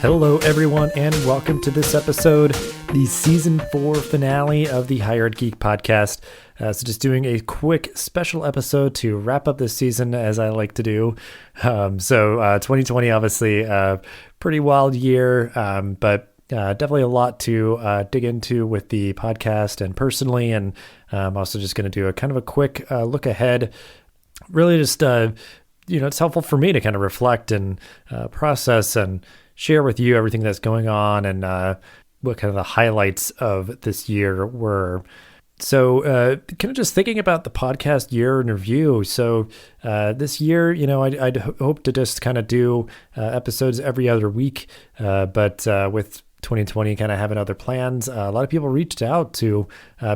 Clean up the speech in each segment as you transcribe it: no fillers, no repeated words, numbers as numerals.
Hello, everyone, and welcome to this episode, the Season 4 finale of the Hired Geek podcast. So just doing a quick special episode to wrap up this season, as I like to do. 2020, obviously, pretty wild year, but definitely a lot to dig into with the podcast and personally, and I'm also just going to do a kind of a quick look ahead. Really just, it's helpful for me to kind of reflect and process and share with you everything that's going on and what kind of the highlights of this year were. So kind of just thinking about the podcast year in review. So this year, I'd hope to just kind of do episodes every other week, but with 2020 kind of having other plans, a lot of people reached out to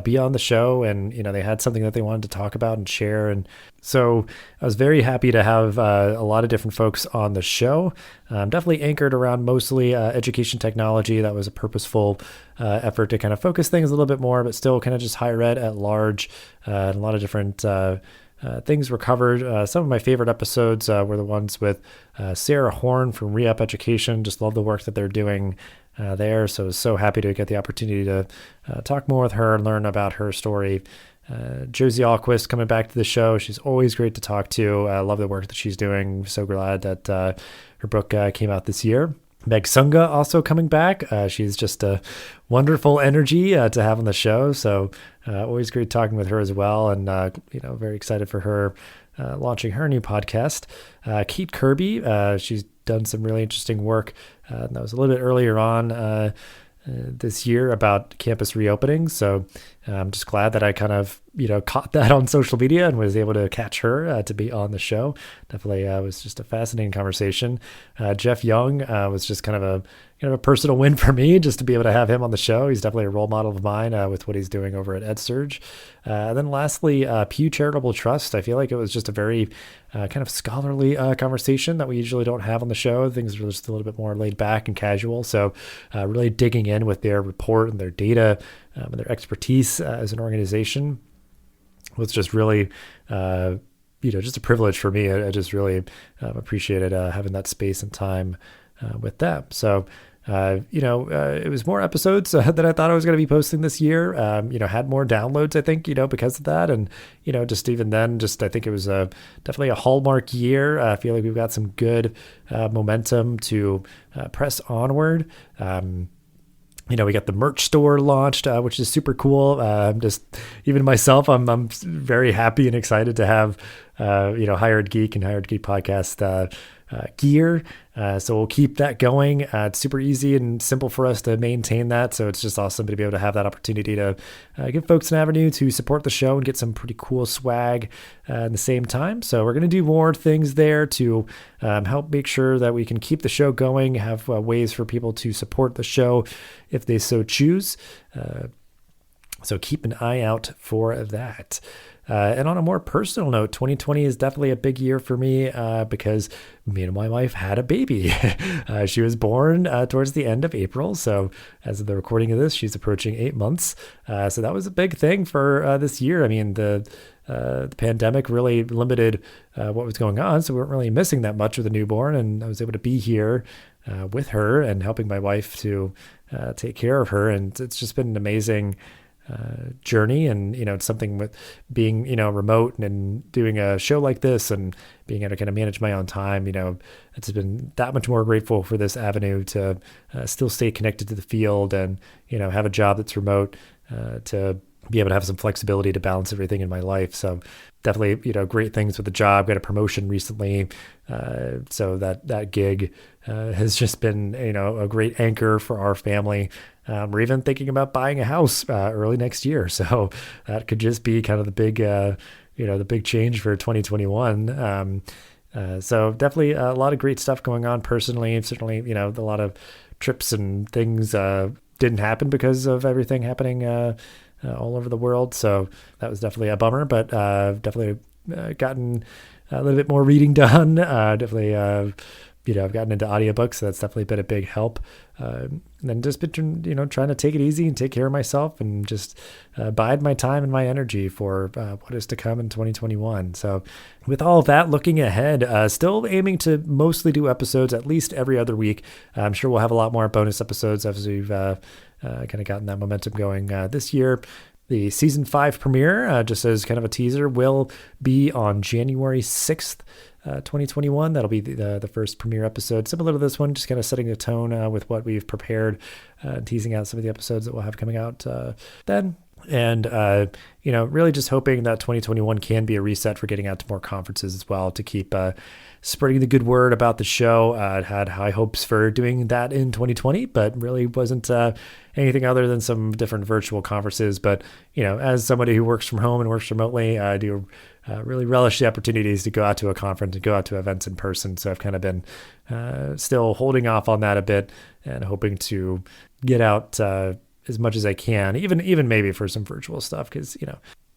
be on the show, and they had something that they wanted to talk about and share. And so I was very happy to have a lot of different folks on the show. Definitely anchored around mostly education technology. That was a purposeful effort to kind of focus things a little bit more, but still kind of just higher ed at large. And a lot of different things were covered. Some of my favorite episodes were the ones with Sarah Horn from Re-Up Education. Just love the work that they're doing there. So happy to get the opportunity to talk more with her and learn about her story. Josie Alquist coming back to the show. She's always great to talk to. I love the work that she's doing. So glad that her book came out this year. Meg Sunga also coming back. She's just a wonderful energy to have on the show. So always great talking with her as well. And, very excited for her launching her new podcast. Kate Kirby, she's done some really interesting work. That was a little bit earlier on this year about campus reopening. So I'm just glad that I kind of, caught that on social media and was able to catch her to be on the show. Definitely was just a fascinating conversation. Jeff Young was just kind of a personal win for me just to be able to have him on the show. He's definitely a role model of mine with what he's doing over at EdSurge. And then lastly, Pew Charitable Trust. I feel like it was just a very kind of scholarly conversation that we usually don't have on the show. Things are just a little bit more laid back and casual. So really digging in with their report and their data and their expertise as an organization was just really, just a privilege for me. I just really appreciated having that space and time with them. So, it was more episodes than I thought I was going to be posting this year. Had more downloads, I think, because of that. And, just even then, I think it was definitely a hallmark year. I feel like we've got some good momentum to press onward. We got the merch store launched, which is super cool. Even myself, I'm very happy and excited to have, Hired Geek and Hired Geek podcast gear. So we'll keep that going. It's super easy and simple for us to maintain that. So it's just awesome to be able to have that opportunity to give folks an avenue to support the show and get some pretty cool swag at the same time. So we're going to do more things there to help make sure that we can keep the show going, have ways for people to support the show if they so choose. So keep an eye out for that. And on a more personal note, 2020 is definitely a big year for me because me and my wife had a baby. She was born towards the end of April. So as of the recording of this, she's approaching 8 months. So that was a big thing for this year. I mean, the pandemic really limited what was going on. So we weren't really missing that much with a newborn. And I was able to be here with her and helping my wife to take care of her. And it's just been an amazing journey. And, it's something with being, remote and doing a show like this and being able to kind of manage my own time, it's been that much more grateful for this avenue to still stay connected to the field and, have a job that's remote to be able to have some flexibility to balance everything in my life. So definitely, great things with the job. Got a promotion recently. So that gig has just been, a great anchor for our family. We're even thinking about buying a house early next year. So that could just be kind of the big, the big change for 2021. So definitely a lot of great stuff going on personally. Certainly, a lot of trips and things didn't happen because of everything happening all over the world. So that was definitely a bummer, but definitely gotten a little bit more reading done. Definitely I've gotten into audiobooks, so that's definitely been a big help. And then just been, trying to take it easy and take care of myself and just bide my time and my energy for what is to come in 2021. So with all of that, looking ahead, still aiming to mostly do episodes at least every other week. I'm sure we'll have a lot more bonus episodes as we've kind of gotten that momentum going this year. The season 5 premiere, just as kind of a teaser, will be on January 6th. 2021. That'll be the first premiere episode, similar to this one, just kind of setting the tone with what we've prepared, teasing out some of the episodes that we'll have coming out then. And, really just hoping that 2021 can be a reset for getting out to more conferences as well to keep spreading the good word about the show. I had high hopes for doing that in 2020, but really wasn't anything other than some different virtual conferences. But, as somebody who works from home and works remotely, I do really relish the opportunities to go out to a conference and go out to events in person. So I've kind of been still holding off on that a bit and hoping to get out as much as I can, even maybe for some virtual stuff, because,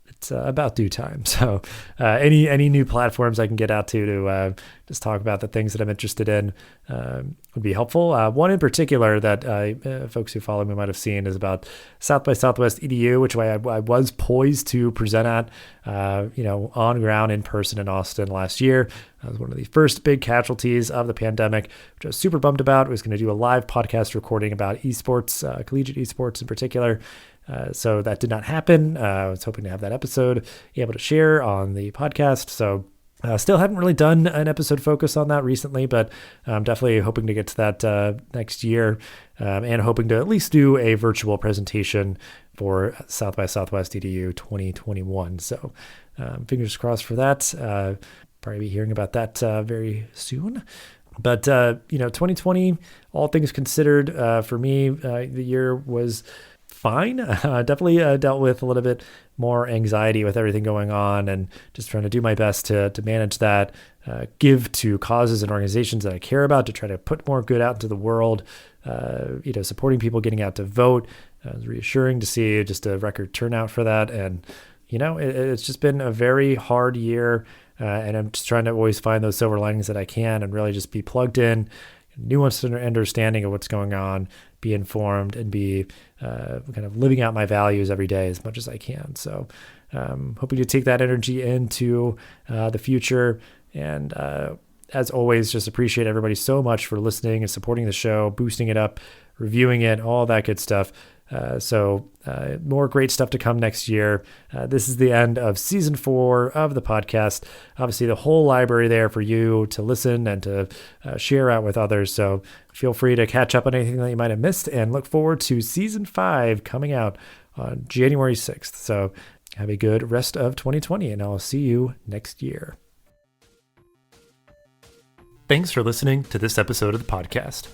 it's about due time. So any new platforms I can get out to just talk about the things that I'm interested in would be helpful. One in particular that folks who follow me might have seen is about South by Southwest EDU, which I was poised to present at, on ground in person in Austin last year. That was one of the first big casualties of the pandemic, which I was super bummed about. I was going to do a live podcast recording about esports, collegiate esports in particular. So that did not happen. I was hoping to have that episode able to share on the podcast. So still haven't really done an episode focus on that recently, but I'm definitely hoping to get to that next year and hoping to at least do a virtual presentation for South by Southwest EDU 2021. So fingers crossed for that. Probably be hearing about that very soon. But, 2020, all things considered, for me, the year was fine. Definitely dealt with a little bit more anxiety with everything going on and just trying to do my best to manage that, give to causes and organizations that I care about, to try to put more good out into the world, supporting people getting out to vote. It was reassuring to see just a record turnout for that. And, it's just been a very hard year. And I'm just trying to always find those silver linings that I can and really just be plugged in, nuanced understanding of what's going on, be informed, and be kind of living out my values every day as much as I can. So hoping to take that energy into the future. And as always, just appreciate everybody so much for listening and supporting the show, boosting it up, reviewing it, all that good stuff. So more great stuff to come next year. This is the end of season 4 of the podcast. Obviously, the whole library there for you to listen and to share out with others. So feel free to catch up on anything that you might have missed and look forward to season 5 coming out on January 6th. So have a good rest of 2020, and I'll see you next year. Thanks for listening to this episode of the podcast.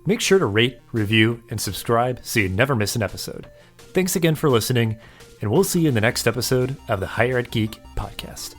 Make sure to rate, review, and subscribe so you never miss an episode. Thanks again for listening, and we'll see you in the next episode of the Higher Ed Geek podcast.